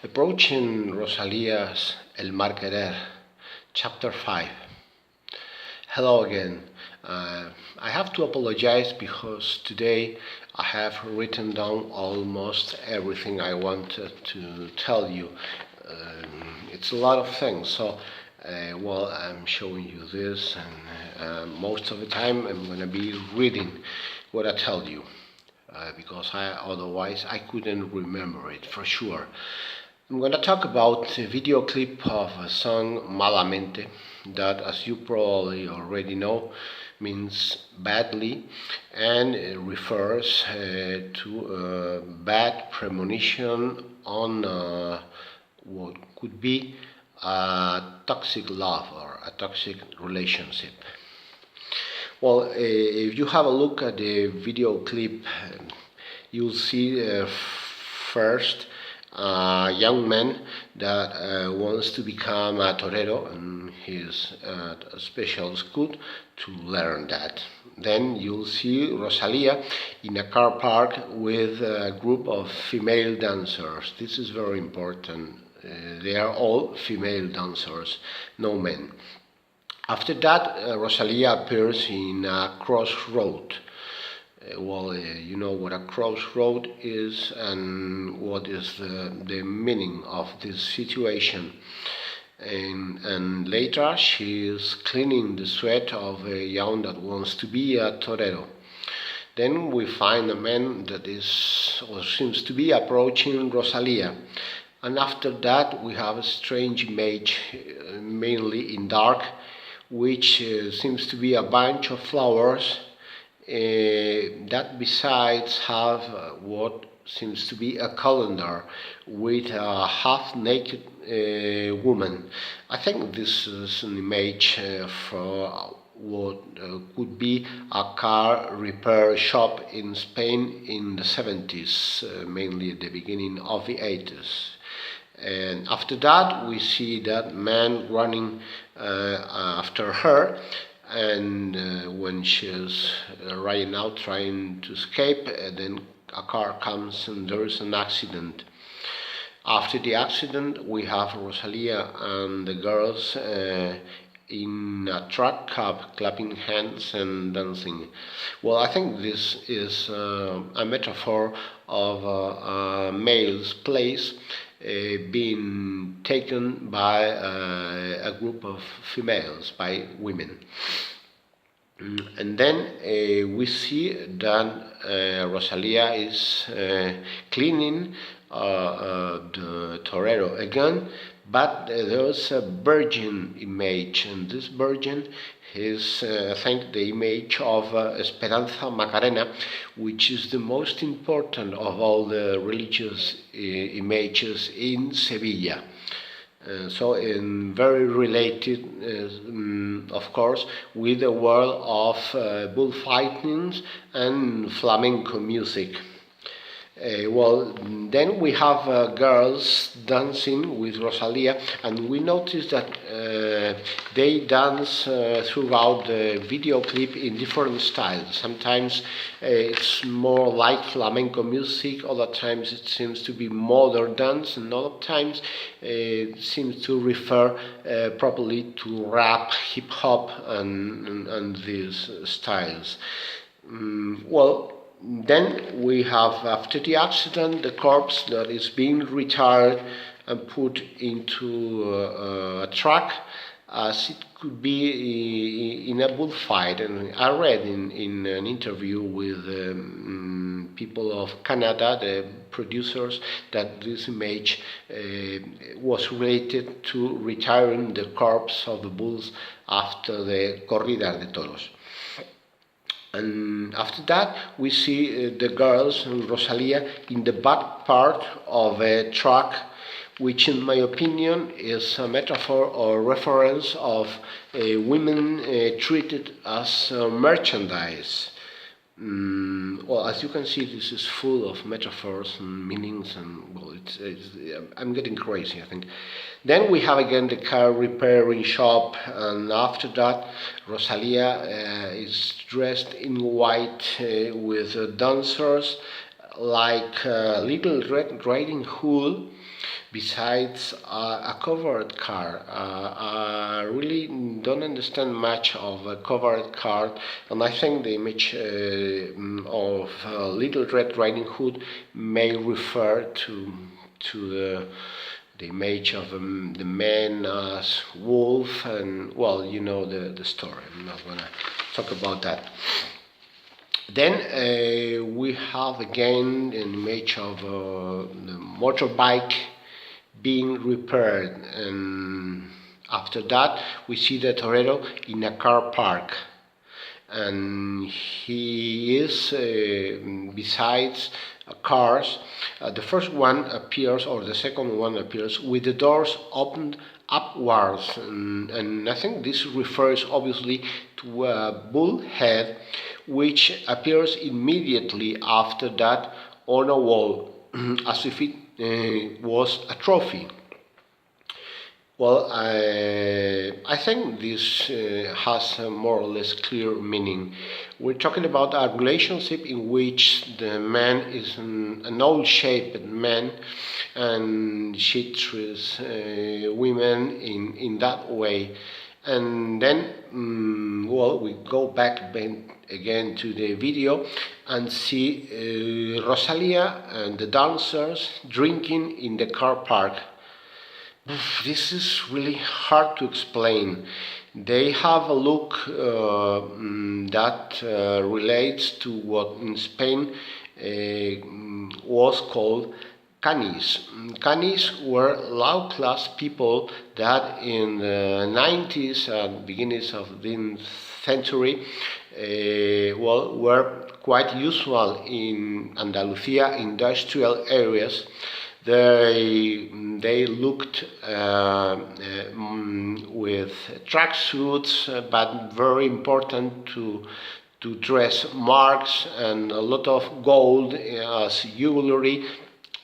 Approaching Rosalía's Querer, Chapter 5. Hello again. I have to apologize because today I have written down almost everything I wanted to tell you. It's a lot of things, so I'm showing you this, and most of the time I'm going to be reading what I tell you. Because otherwise I couldn't remember it for sure. I'm going to talk about a video clip of a song Malamente that, as you probably already know, means badly and refers to a bad premonition on what could be a toxic love or a toxic relationship. Well, if you have a look at the video clip, you'll see first a young man that wants to become a torero, and he's at a special school to learn that. Then you'll see Rosalía in a car park with a group of female dancers. This is very important. They are all female dancers, no men. After that, Rosalía appears in a crossroad. You know what a crossroad is and what is the meaning of this situation. And later, she is cleaning the sweat of a young that wants to be a torero. Then we find a man that is or seems to be approaching Rosalía. And after that, we have a strange image, mainly in dark, which seems to be a bunch of flowers that besides have what seems to be a calendar with a half-naked woman. I think this is an image for what could be a car repair shop in Spain in the 70s, mainly at the beginning of the 80s. And after that, we see that man running after her, and when she's running out trying to escape, then a car comes and there is an accident. After the accident, we have Rosalía and the girls in a truck cab, clapping hands and dancing. Well, I think this is a metaphor of a male's place being taken by a group of females, by women. And then we see that Rosalía is cleaning the torero again, but there's a virgin image, and this virgin is, I think, the image of Esperanza Macarena, which is the most important of all the religious images in Sevilla. Very related, of course, with the world of bullfighting and flamenco music. Then we have girls dancing with Rosalía, and we notice that they dance throughout the video clip in different styles. Sometimes it's more like flamenco music, other times it seems to be modern dance, and other times it seems to refer properly to rap, hip-hop, and these styles. Then we have, after the accident, the corpse that is being retired and put into a truck, as it could be in a bullfight. And I read in an interview with people of Canada, the producers, that this image was related to retiring the corpse of the bulls after the corrida de toros. And after that, we see the girls and Rosalía in the back part of a truck, which in my opinion is a metaphor or reference of women treated as merchandise. As you can see, this is full of metaphors and meanings, and I'm getting crazy, I think. Then we have again the car repairing shop, and after that, Rosalía is dressed in white with dancers like Little Red Riding Hood besides a covered car. I really don't understand much of a covered car, and I think the image of Little Red Riding Hood may refer to the image of the man as wolf, and well, you know the story. I'm not gonna talk about that. Then we have again an image of the motorbike being repaired, and after that we see the torero in a car park, and he is besides cars. The first one appears, or the second one appears, with the doors opened upwards, and I think this refers obviously to a bull head which appears immediately after that on a wall as if it was a trophy. Well, I think this has a more or less clear meaning. We're talking about a relationship in which the man is an old-shaped man, and she treats women in that way. And then, well, we go back again to the video and see Rosalía and the dancers drinking in the car park. This is really hard to explain. They have a look that relates to what in Spain was called canis. Canis were low-class people that in the 90s and beginnings of the century were quite usual in Andalusia industrial areas. They looked with tracksuits, but very important to dress marks and a lot of gold as jewelry,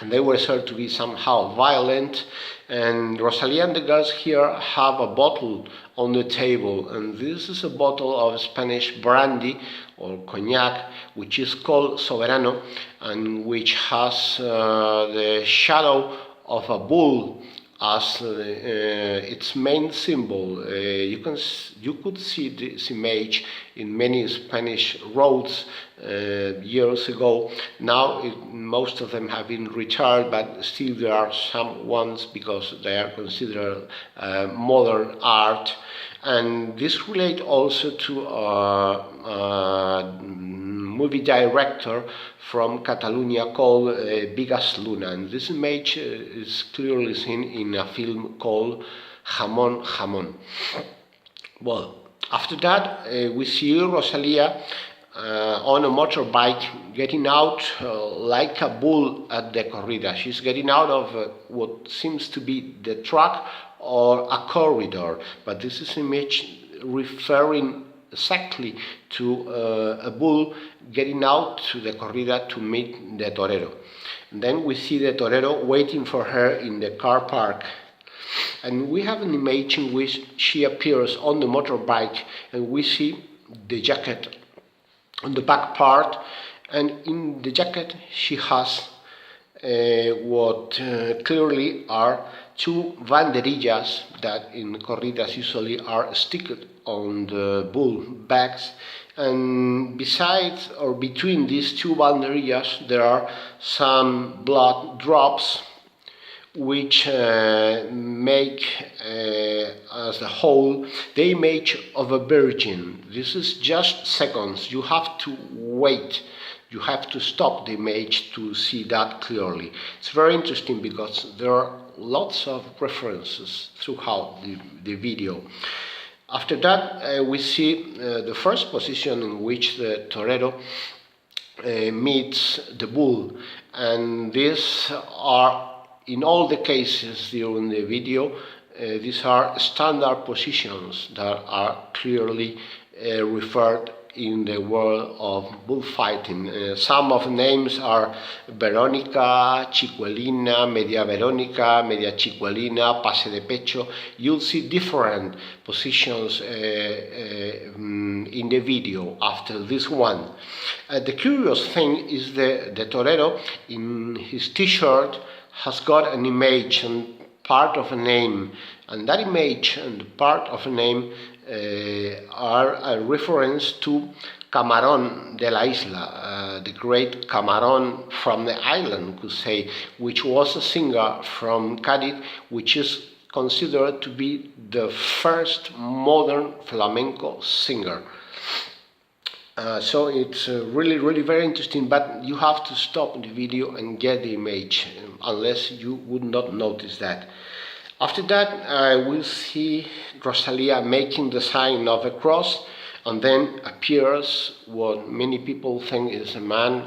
and they were said to be somehow violent. And Rosalía and the girls here have a bottle on the table, and this is a bottle of Spanish brandy or cognac, which is called Soberano, and which has the shadow of a bull as its main symbol. You could see this image in many Spanish roads years ago. Now most of them have been retired, but still there are some ones because they are considered modern art. And this relates also to a movie director from Catalonia called Bigas Luna, and this image is clearly seen in a film called Jamón Jamón. Well, after that we see Rosalía on a motorbike getting out like a bull at the corrida. She's getting out of what seems to be the track or a corridor, but this is an image referring exactly to a bull getting out to the corrida to meet the torero. And then we see the torero waiting for her in the car park, and we have an image in which she appears on the motorbike, and we see the jacket on the back part, and in the jacket she has what clearly are two banderillas that in corridas usually are sticked on the bull backs, and besides or between these two banderillas there are some blood drops which make as a whole the image of a virgin. This is just seconds. You have to wait. You have to stop the image to see that clearly. It's very interesting because there are lots of references throughout the video. After that, we see the first position in which the torero meets the bull, and these are, in all the cases during the video, these are standard positions that are clearly referred in the world of bullfighting. Some of the names are Verónica, Chicuelina, Media Verónica, Media Chicuelina, Pase de Pecho. You'll see different positions in the video after this one. The curious thing is the torero in his t-shirt has got an image and part of a name, and that image and part of a name are a reference to Camarón de la Isla, the great Camarón from the island, could say, which was a singer from Cádiz, which is considered to be the first modern flamenco singer. So it's really very interesting, but you have to stop the video and get the image, unless you would not notice that. After that, I will see Rosalía making the sign of a cross, and then appears what many people think is a man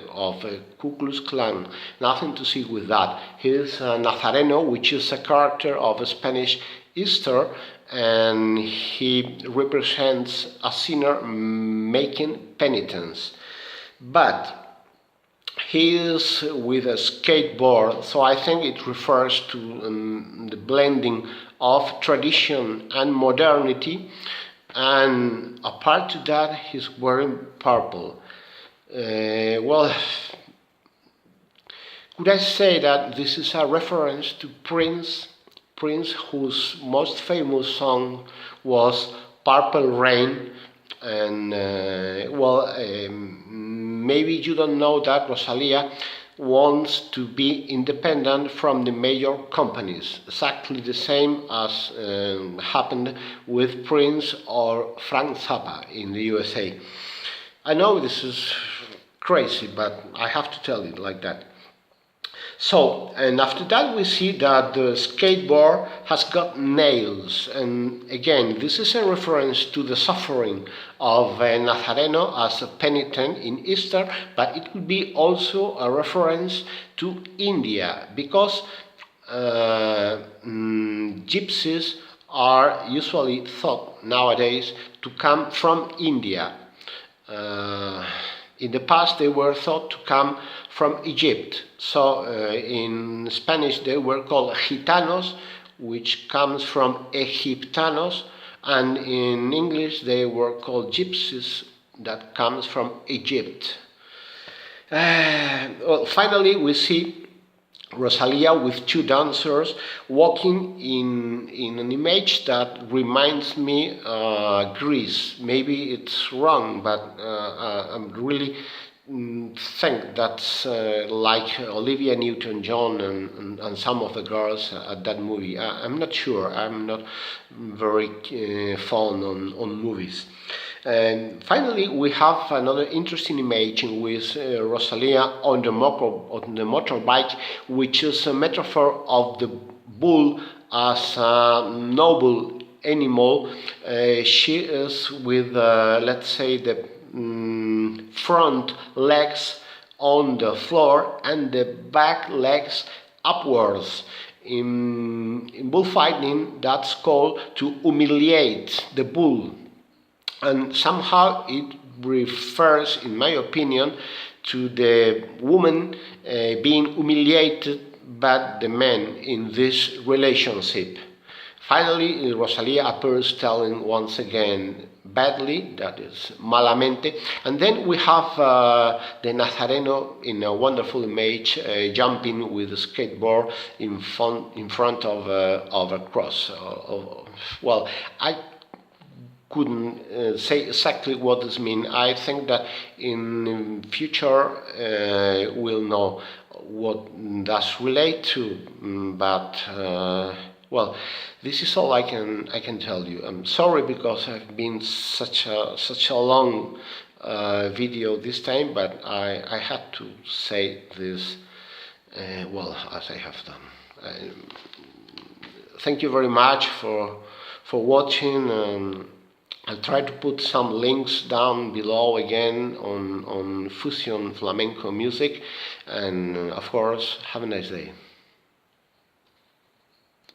of a Ku Klux Klan. Nothing to see with that. He is a Nazareno, which is a character of a Spanish Easter, and he represents a sinner making penitence. But he is with a skateboard, so I think it refers to the blending of tradition and modernity, and apart to that, he's wearing purple. Well, could I say that this is a reference to Prince, whose most famous song was Purple Rain, and maybe you don't know that Rosalía wants to be independent from the major companies, exactly the same as happened with Prince or Frank Zappa in the USA. I know this is crazy, but I have to tell it like that. So, and after that we see that the skateboard has got nails, and again this is a reference to the suffering of a Nazareno as a penitent in Easter, but it could be also a reference to India, because gypsies are usually thought nowadays to come from India. In the past they were thought to come from Egypt. So in Spanish they were called gitanos, which comes from Egiptanos, and in English they were called gypsies, that comes from Egypt. Well, finally we see Rosalía with two dancers walking in an image that reminds me Greece. Maybe it's wrong, but I'm really think that's like Olivia Newton-John and some of the girls at that movie. I'm not sure. I'm not very fond on movies. And finally, we have another interesting image with Rosalía on the motorbike, which is a metaphor of the bull as a noble animal. She is with, let's say, the front legs on the floor and the back legs upwards. In bullfighting, that's called to humiliate the bull. And somehow it refers, in my opinion, to the woman being humiliated by the man in this relationship. Finally, Rosalía appears telling once again badly, that is Malamente, and then we have the Nazareno in a wonderful image jumping with a skateboard in front of a cross. Well, I couldn't say exactly what this means. I think that in future we'll know what does relate to, but well, this is all I can tell you. I'm sorry because I've been such a long video this time, but I had to say this well, as I have done. Thank you very much for watching. I'll try to put some links down below again on fusion flamenco music, and of course, have a nice day.